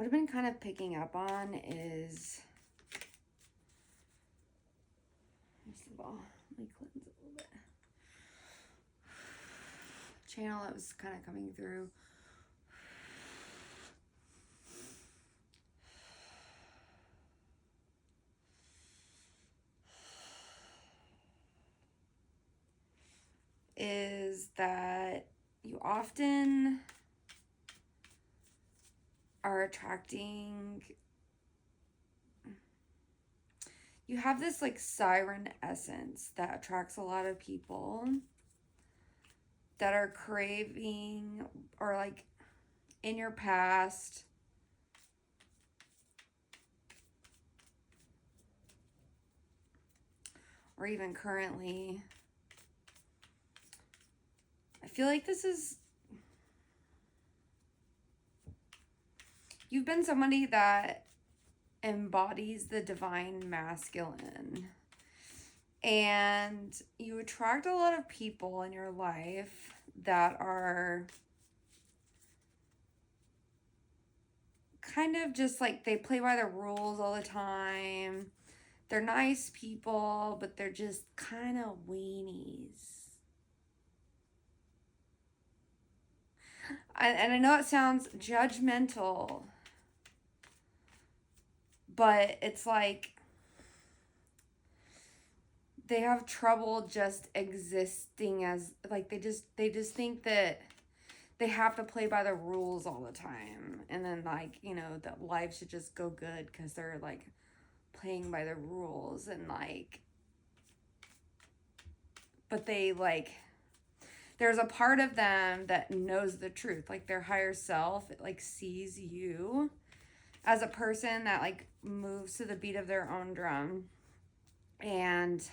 what I've been kind of picking up on is, first of all, let me cleanse it a little bit. Channel that was kind of coming through. Is that you often are attracting, you have this like siren essence that attracts a lot of people that are craving, or like in your past, or even currently. I feel like this is, you've been somebody that embodies the divine masculine, and you attract a lot of people in your life that are kind of just like, they play by the rules all the time. They're nice people, but they're just kind of weenies. And I know it sounds judgmental, but it's like they have trouble just existing as, like, they just think that they have to play by the rules all the time, and then, like, you know, that life should just go good because they're like playing by the rules, and like, but they like, there's a part of them that knows the truth, like their higher self, it like sees you as a person that like moves to the beat of their own drum, and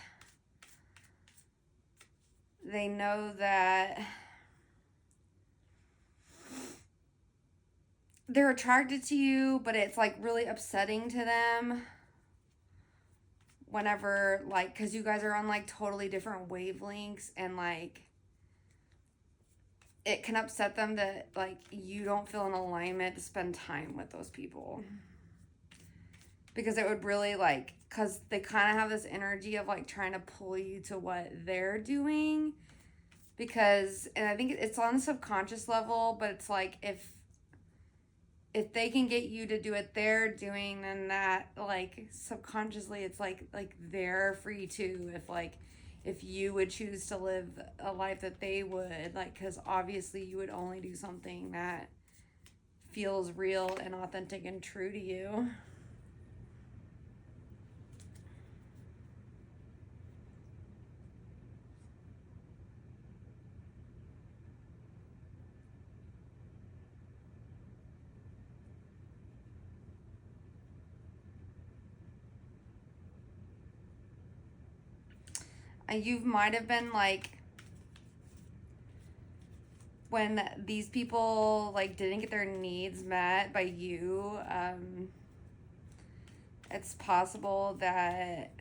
they know that they're attracted to you, but it's like really upsetting to them whenever, like, because you guys are on like totally different wavelengths, and like it can upset them that like you don't feel in alignment to spend time with those people, because it would really like, because they kind of have this energy of like trying to pull you to what they're doing, because, and I think it's on a subconscious level, but it's like if they can get you to do what they're doing, then that like subconsciously it's like they're free too, if you would choose to live a life that they would, like, because obviously you would only do something that feels real and authentic and true to you. And you might have been like, when these people like didn't get their needs met by you, it's possible that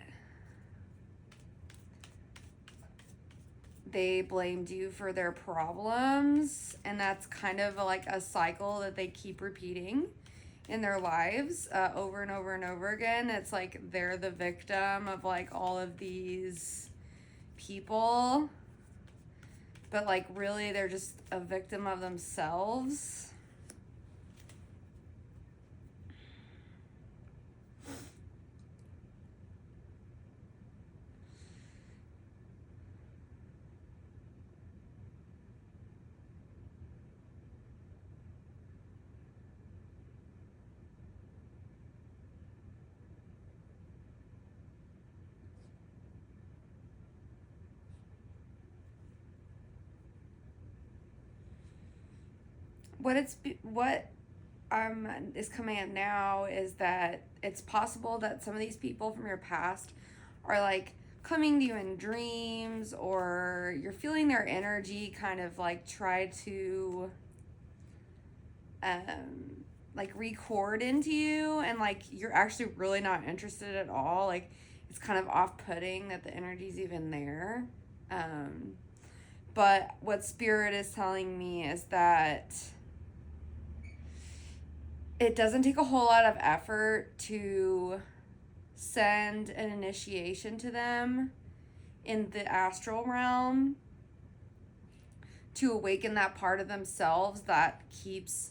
they blamed you for their problems, and that's kind of like a cycle that they keep repeating in their lives, over and over and over again. It's like they're the victim of like all of these people, but like really they're just a victim of themselves. What is coming up now is that it's possible that some of these people from your past are like coming to you in dreams, or you're feeling their energy kind of like try to like record into you, and like you're actually really not interested at all. Like it's kind of off-putting that the energy's even there. But what spirit is telling me is that it doesn't take a whole lot of effort to send an initiation to them in the astral realm to awaken that part of themselves that keeps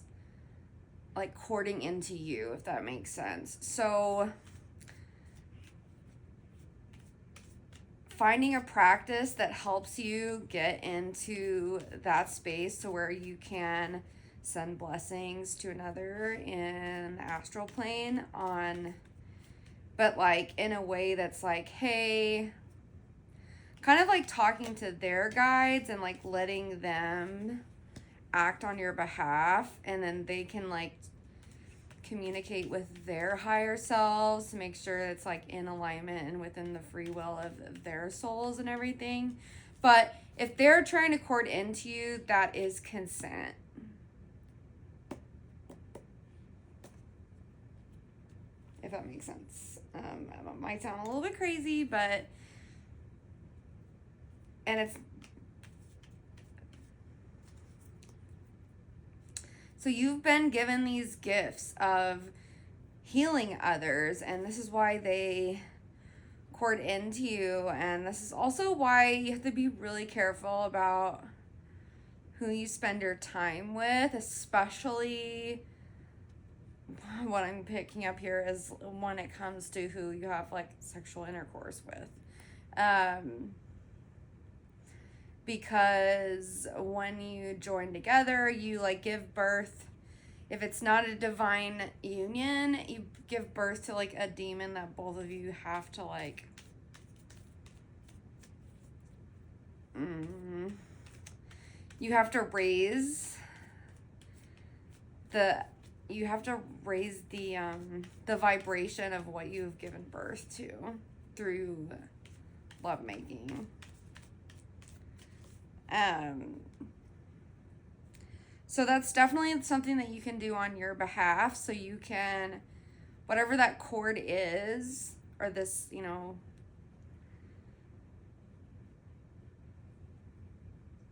like courting into you, if that makes sense. So finding a practice that helps you get into that space to where you can send blessings to another in the astral plane but like in a way that's like, hey, kind of like talking to their guides and like letting them act on your behalf, and then they can like communicate with their higher selves to make sure it's like in alignment and within the free will of their souls and everything. But if they're trying to cord into you, that is consent. If that makes sense. It might sound a little bit crazy, but and it's so you've been given these gifts of healing others, and this is why they cord into you, and this is also why you have to be really careful about who you spend your time with, especially what I'm picking up here is when it comes to who you have like sexual intercourse with. Because when you join together, you like give birth. If it's not a divine union, you give birth to like a demon that both of you have to like you have to raise the vibration of what you've given birth to through lovemaking. So that's definitely something that you can do on your behalf. So you can, whatever that cord is, or this,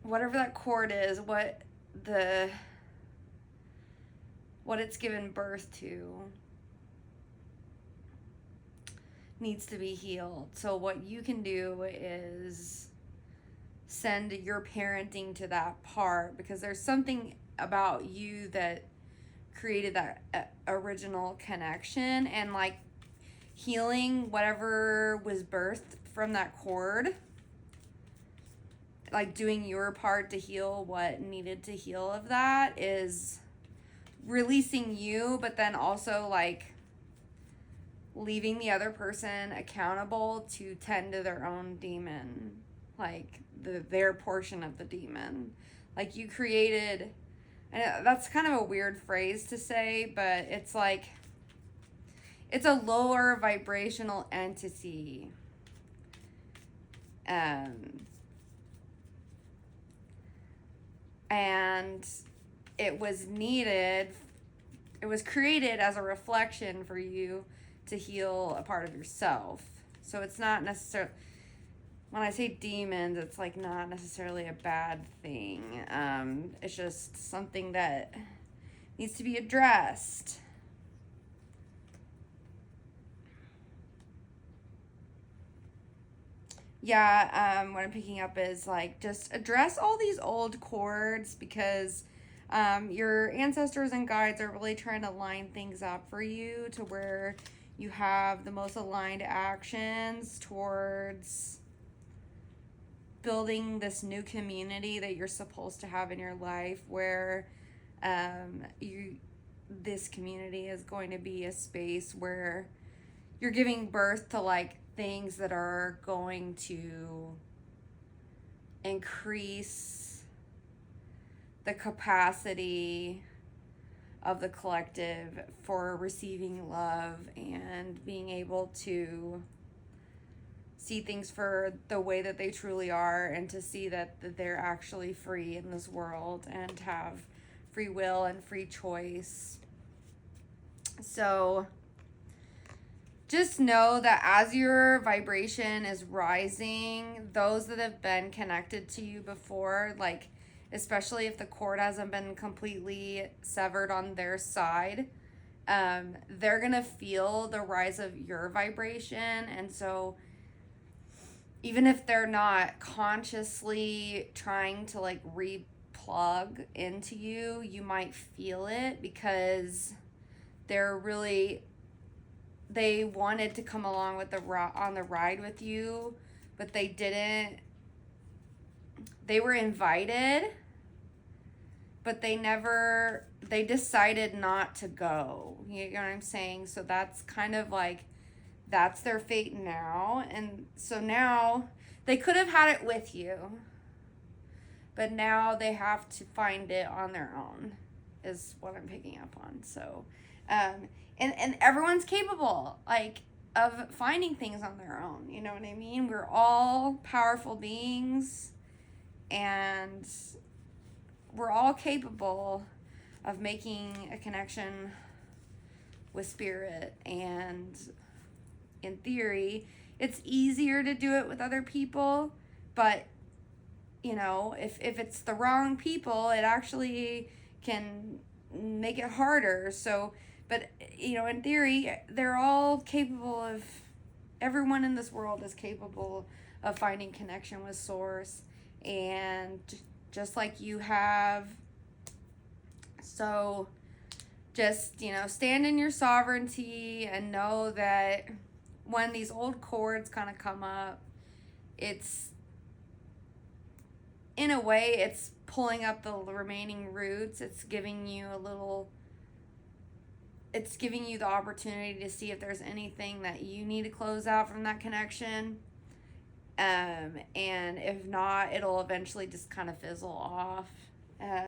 whatever that cord is, what it's given birth to needs to be healed. So what you can do is send your parenting to that part, because there's something about you that created that original connection, and like healing whatever was birthed from that cord, like doing your part to heal what needed to heal of that is releasing you, but then also like leaving the other person accountable to tend to their own demon, like their portion of the demon. Like you created, and that's kind of a weird phrase to say, but it's like it's a lower vibrational entity. And it was created as a reflection for you to heal a part of yourself. So it's not necessarily, when I say demons, it's like not necessarily a bad thing. It's just something that needs to be addressed. Yeah, what I'm picking up is like just address all these old cords, because your ancestors and guides are really trying to line things up for you to where you have the most aligned actions towards building this new community that you're supposed to have in your life, where this community is going to be a space where you're giving birth to like things that are going to increase the capacity of the collective for receiving love and being able to see things for the way that they truly are, and to see that they're actually free in this world and have free will and free choice. So just know that as your vibration is rising, those that have been connected to you before, like especially if the cord hasn't been completely severed on their side, they're going to feel the rise of your vibration. And so even if they're not consciously trying to like replug into you, you might feel it because they wanted to come along with on the ride with you, but they didn't. They were invited, but they decided not to go. You know what I'm saying? So that's kind of like, that's their fate now. And so now they could have had it with you, but now they have to find it on their own, is what I'm picking up on. So, and everyone's capable, like, of finding things on their own. You know what I mean? We're all powerful beings, and we're all capable of making a connection with spirit. And in theory, it's easier to do it with other people, but you know, if it's the wrong people, it actually can make it harder. So, but you know, in theory, they're all capable of, everyone in this world is capable of finding connection with source, and just like you have. So just, you know, stand in your sovereignty and know that when these old chords kind of come up, it's, in a way, it's pulling up the remaining roots. It's giving you the opportunity to see if there's anything that you need to close out from that connection. And if not, it'll eventually just kind of fizzle off.